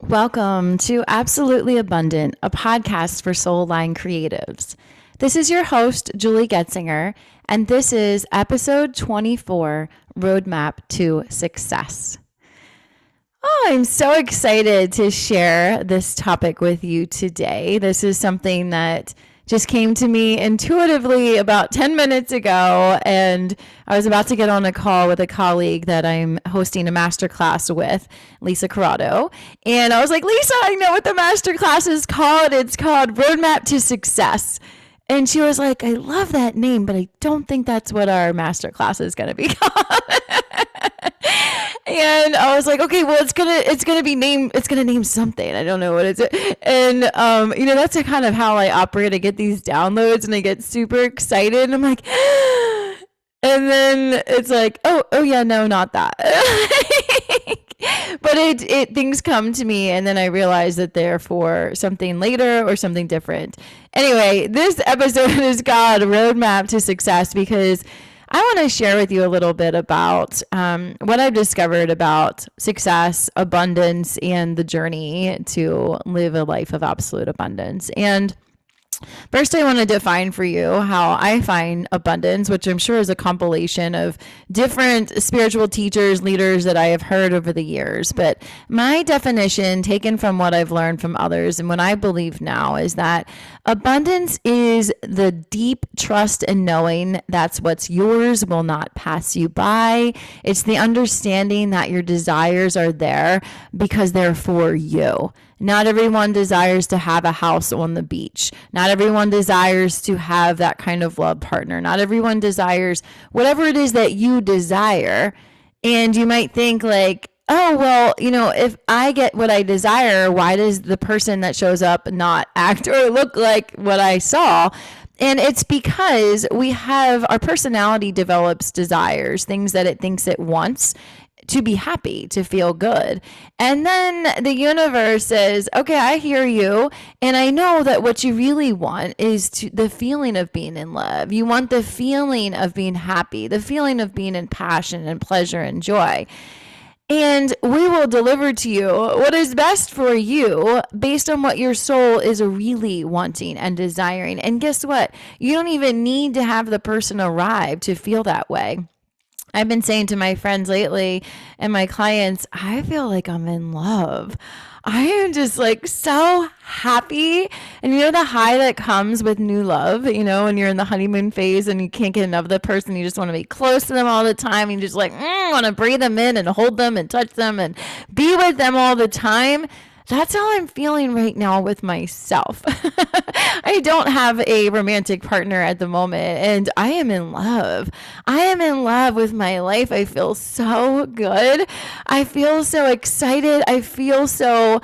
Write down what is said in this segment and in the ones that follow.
Welcome to Absolutely Abundant, a podcast for soul-aligned creatives. This is your host, 𝐥𝐢𝐤𝐤, and this is episode 24, Roadmap to Success. Oh, I'm so excited to share this topic with you today. This is something that just came to me intuitively about 10 minutes ago, and I was about to get on a call with a colleague that I'm hosting a masterclass with, Lisa Corrado, and I was like, Lisa, I know what the masterclass is called. It's called Roadmap to Success. And she was like, I love that name, but I don't think that's what our masterclass is going to be called. And I was like, okay, well, it's gonna be named, it's gonna name something. I don't know what it's. And that's kind of how I operate. I get these downloads and I get super excited. And I'm like, and then it's like, oh yeah, no, not that. But it things come to me, and then I realize that they're for something later or something different. Anyway, this episode is called Roadmap to Success because I want to share with you a little bit about what I've discovered about success, abundance, and the journey to live a life of absolute abundance. And first, I want to define for you how I find abundance, which I'm sure is a compilation of different spiritual teachers, leaders that I have heard over the years. But my definition, taken from what I've learned from others and what I believe now, is that abundance is the deep trust and knowing that's what's yours will not pass you by. It's the understanding that your desires are there because they're for you. Not everyone desires to have a house on the beach. Not everyone desires to have that kind of love partner. Not everyone desires whatever it is that you desire. And you might think like, oh, well, if I get what I desire, why does the person that shows up not act or look like what I saw? And it's because our personality develops desires, things that it thinks it wants to be happy, to feel good. And then the universe says, okay, I hear you. And I know that what you really want is the feeling of being in love. You want the feeling of being happy, the feeling of being in passion and pleasure and joy. And we will deliver to you what is best for you based on what your soul is really wanting and desiring. And guess what? You don't even need to have the person arrive to feel that way. I've been saying to my friends lately and my clients, I feel like I'm in love. I am just like so happy. And the high that comes with new love, when you're in the honeymoon phase and you can't get enough of the person, you just want to be close to them all the time. You just want to breathe them in and hold them and touch them and be with them all the time. That's how I'm feeling right now with myself. I don't have a romantic partner at the moment, and I am in love. I am in love with my life. I feel so good. I feel so excited. I feel so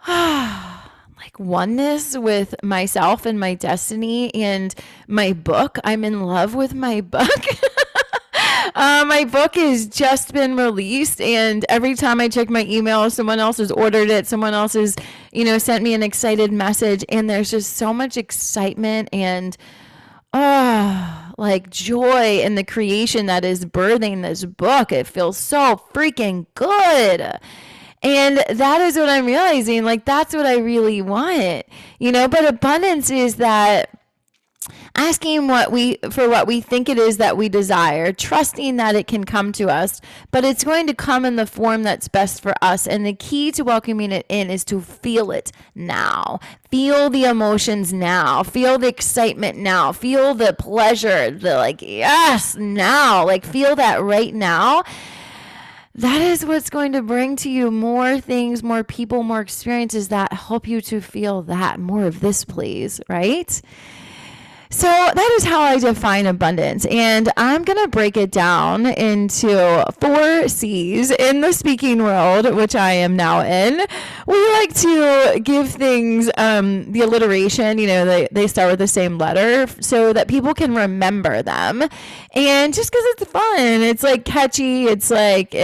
like oneness with myself and my destiny and my book. I'm in love with my book. My book has just been released, and every time I check my email, someone else has ordered it. Someone else has, sent me an excited message, and there's just so much excitement and like joy in the creation that is birthing this book. It feels so freaking good. And that is what I'm realizing. Like, that's what I really want, but abundance is that asking for what we think it is that we desire, trusting that it can come to us, but it's going to come in the form that's best for us. And the key to welcoming it in is to feel it now. Feel the emotions now. Feel the excitement now. Feel the pleasure, yes, now. Feel that right now. That is what's going to bring to you more things, more people, more experiences that help you to feel that. More of this, please, right? So that is how I define abundance. And I'm going to break it down into 4 C's in the speaking world, which I am now in. We like to give things the alliteration, they start with the same letter so that people can remember them. And just because it's fun, it's like catchy, it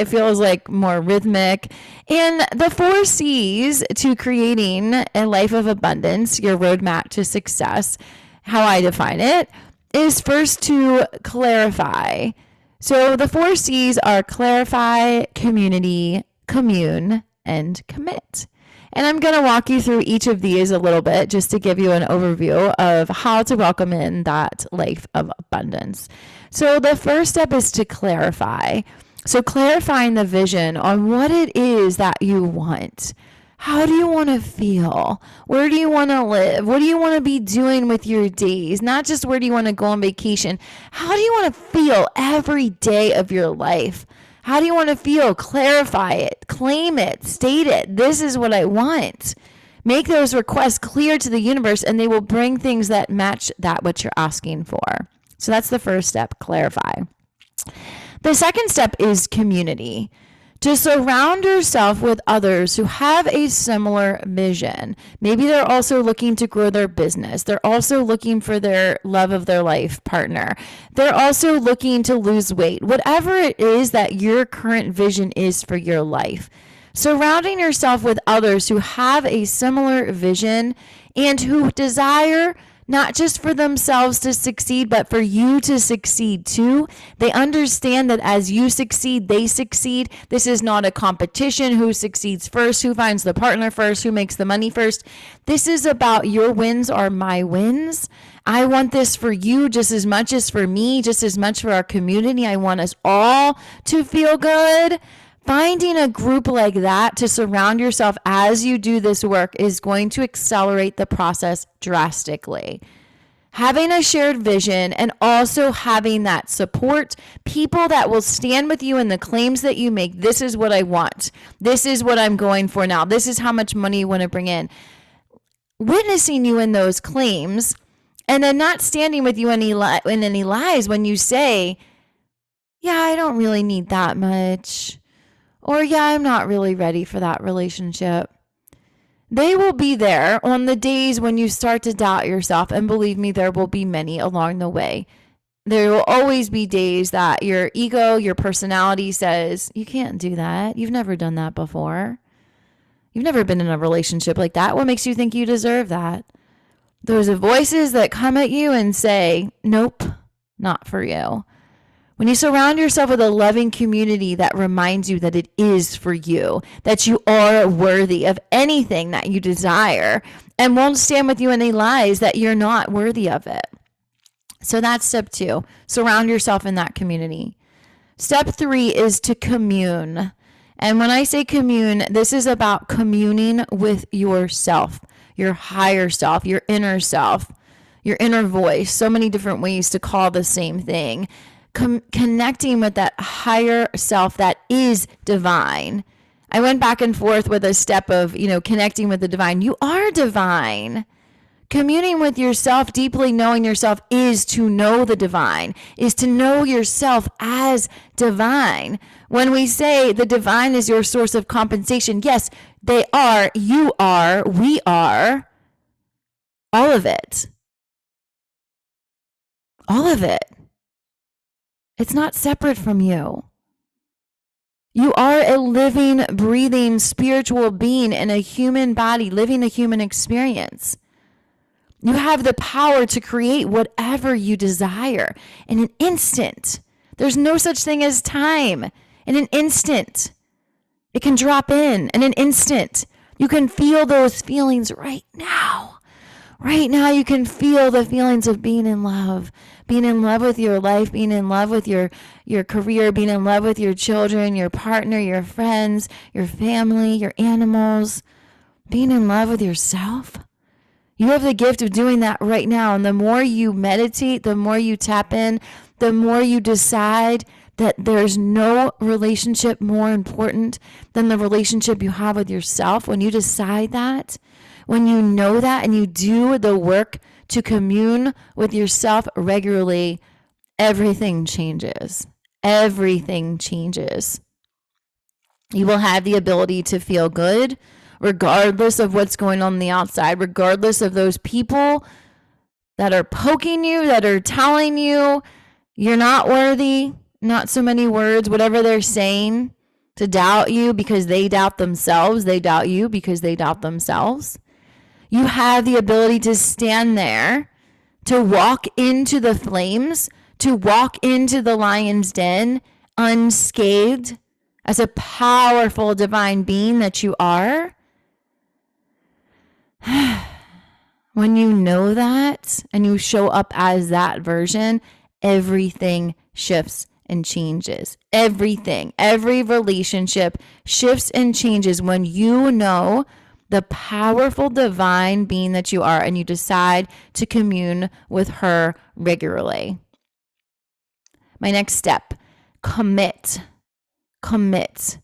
feels like more rhythmic. And the 4 C's to creating a life of abundance, your roadmap to success, how I define it, is first to clarify. So the 4 C's are clarify, community, commune, and commit. And I'm going to walk you through each of these a little bit just to give you an overview of how to welcome in that life of abundance. So the first step is to clarify. So clarifying the vision on what it is that you want. How do you want to feel? Where do you want to live? What do you want to be doing with your days? Not just where do you want to go on vacation. How do you want to feel every day of your life? How do you want to feel? Clarify it, claim it, state it. This is what I want. Make those requests clear to the universe, and they will bring things that match that what you're asking for. So that's the first step, clarify. The second step is community. To surround yourself with others who have a similar vision. Maybe they're also looking to grow their business. They're also looking for their love of their life partner. They're also looking to lose weight. Whatever it is that your current vision is for your life. Surrounding yourself with others who have a similar vision and who desire not just for themselves to succeed, but for you to succeed too. They understand that as you succeed, they succeed. This is not a competition, who succeeds first, who finds the partner first, who makes the money first. This is about your wins are my wins. I want this for you just as much as for me, just as much for our community. I want us all to feel good. Finding a group like that to surround yourself as you do this work is going to accelerate the process drastically. Having a shared vision and also having that support, people that will stand with you in the claims that you make. This is what I want. This is what I'm going for now. This is how much money you want to bring in. Witnessing you in those claims and then not standing with you in any lies when you say, yeah, I don't really need that much. Or, yeah, I'm not really ready for that relationship. They will be there on the days when you start to doubt yourself. And believe me, there will be many along the way. There will always be days that your ego, your personality says, you can't do that. You've never done that before. You've never been in a relationship like that. What makes you think you deserve that? Those are voices that come at you and say, nope, not for you. When you surround yourself with a loving community that reminds you that it is for you, that you are worthy of anything that you desire, and won't stand with you in any lies that you're not worthy of it. So that's step 2. Surround yourself in that community. Step 3 is to commune. And when I say commune, this is about communing with yourself, your higher self, your inner voice. So many different ways to call the same thing. Connecting with that higher self that is divine. I went back and forth with a step of, connecting with the divine. You are divine. Communing with yourself, deeply knowing yourself, is to know the divine, is to know yourself as divine. When we say the divine is your source of compensation, yes, they are, you are, we are, all of it. All of it. It's not separate from you. You are a living, breathing, spiritual being in a human body, living a human experience. You have the power to create whatever you desire in an instant. There's no such thing as time. In an instant. It can drop in an instant. You can feel those feelings right now. Right now, you can feel the feelings of being in love with your life, being in love with your career, being in love with your children, your partner, your friends, your family, your animals, being in love with yourself. You have the gift of doing that right now. And the more you meditate, the more you tap in, the more you decide that there's no relationship more important than the relationship you have with yourself. When you decide that, when you know that and you do the work to commune with yourself regularly, everything changes. Everything changes. You will have the ability to feel good regardless of what's going on the outside, regardless of those people that are poking you, that are telling you you're not worthy, not so many words, whatever they're saying to doubt you because they doubt themselves. They doubt you because they doubt themselves. You have the ability to stand there, to walk into the flames, to walk into the lion's den unscathed. as a powerful divine being that you are, when you know that and you show up as that version, everything shifts and changes. Everything, every relationship shifts and changes when you know the powerful divine being that you are and you decide to commune with her regularly. My next step, commit. Commit.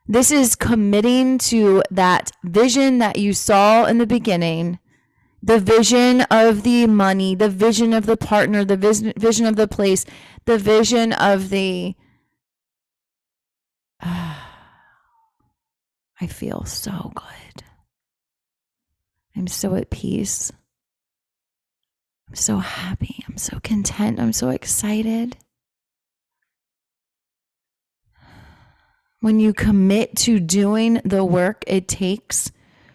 This is committing to that vision that you saw in the beginning, the vision of the money, the vision of the partner, the vision of the place, the vision of the... I feel so good. I'm so at peace. I'm so happy. I'm so content. I'm so excited. When you commit to doing the work it takes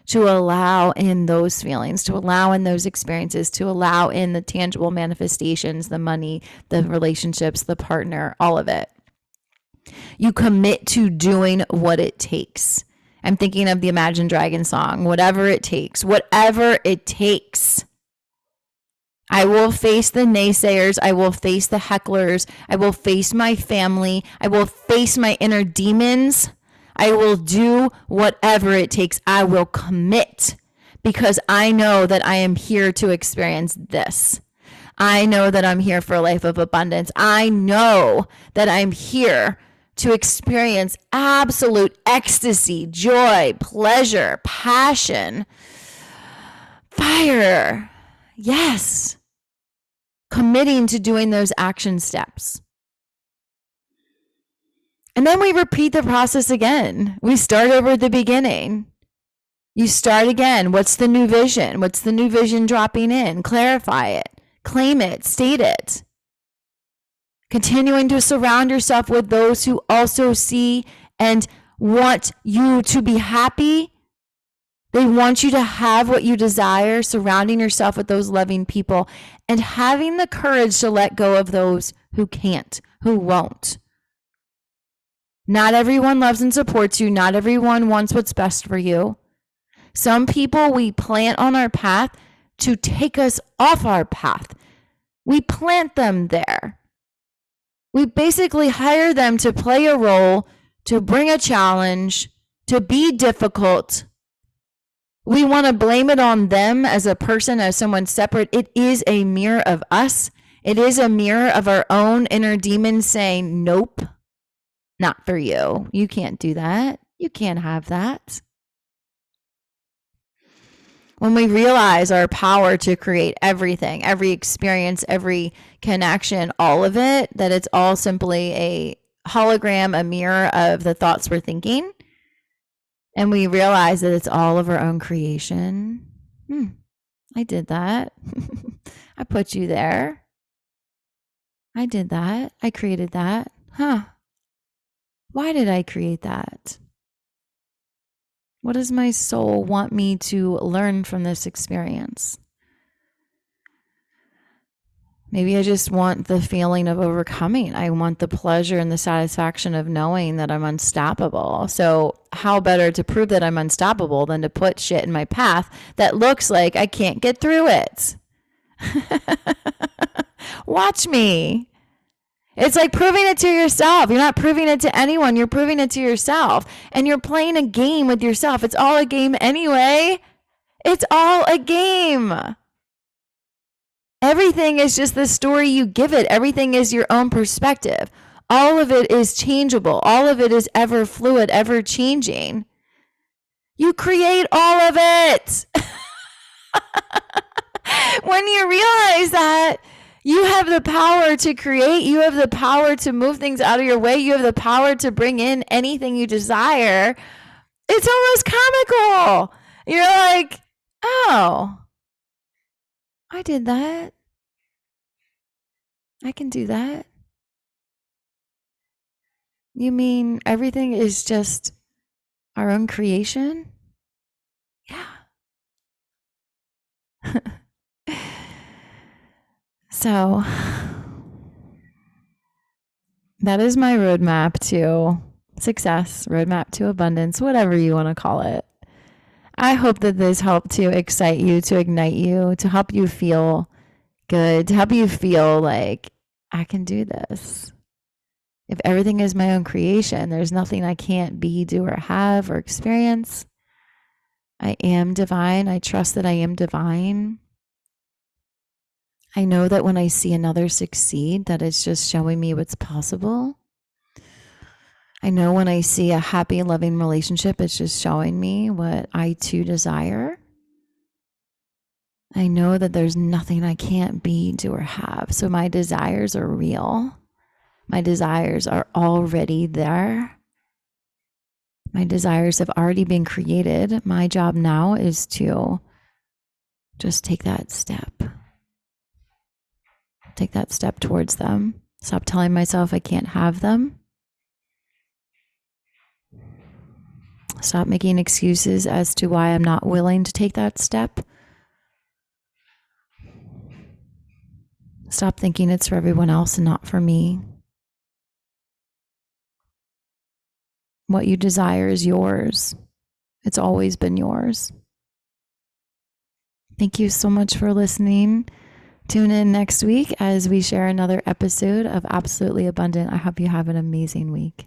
to allow in those feelings, to allow in those experiences, to allow in the tangible manifestations, the money, the relationships, the partner, all of it. You commit to doing what it takes. I'm thinking of the Imagine Dragons song, whatever it takes, whatever it takes. I will face the naysayers. I will face the hecklers. I will face my family. I will face my inner demons. I will do whatever it takes. I will commit because I know that I am here to experience this. I know that I'm here for a life of abundance. I know that I'm here to experience absolute ecstasy, joy, pleasure, passion, fire. Yes. Committing to doing those action steps. And then we repeat the process again. We start over at the beginning. You start again. What's the new vision? What's the new vision dropping in? Clarify it. Claim it. State it. Continuing to surround yourself with those who also see and want you to be happy. They want you to have what you desire, surrounding yourself with those loving people and having the courage to let go of those who can't, who won't. Not everyone loves and supports you. Not everyone wants what's best for you. Some people we plant on our path to take us off our path. We plant them there. We basically hire them to play a role, to bring a challenge, to be difficult. We want to blame it on them as a person, as someone separate. It is a mirror of us. It is a mirror of our own inner demons saying, nope, not for you. You can't do that. You can't have that. When we realize our power to create everything, every experience, every connection, all of it, that it's all simply a hologram, a mirror of the thoughts we're thinking, and we realize that it's all of our own creation. I did that. I put you there. I did that. I created that. Why did I create that? What does my soul want me to learn from this experience? Maybe I just want the feeling of overcoming. I want the pleasure and the satisfaction of knowing that I'm unstoppable. So how better to prove that I'm unstoppable than to put shit in my path that looks like I can't get through it? Watch me. It's like proving it to yourself. You're not proving it to anyone. You're proving it to yourself. And you're playing a game with yourself. It's all a game anyway. It's all a game. Everything is just the story you give it. Everything is your own perspective. All of it is changeable. All of it is ever fluid, ever changing. You create all of it. When you realize that, you have the power to create. You have the power to move things out of your way. You have the power to bring in anything you desire. It's almost comical. You're like, oh, I did that. I can do that. You mean everything is just our own creation? Yeah. So that is my roadmap to success, roadmap to abundance, whatever you want to call it. I hope that this helped to excite you, to ignite you, to help you feel good, to help you feel like I can do this. If everything is my own creation, there's nothing I can't be, do, or have, or experience. I am divine. I trust that I am divine. I know that when I see another succeed, that it's just showing me what's possible. I know when I see a happy, loving relationship, it's just showing me what I too desire. I know that there's nothing I can't be, do, or have. So my desires are real. My desires are already there. My desires have already been created. My job now is to just take that step. Take that step towards them. Stop telling myself I can't have them. Stop making excuses as to why I'm not willing to take that step. Stop thinking it's for everyone else and not for me. What you desire is yours. It's always been yours. Thank you so much for listening. Tune in next week as we share another episode of Absolutely Abundant. I hope you have an amazing week.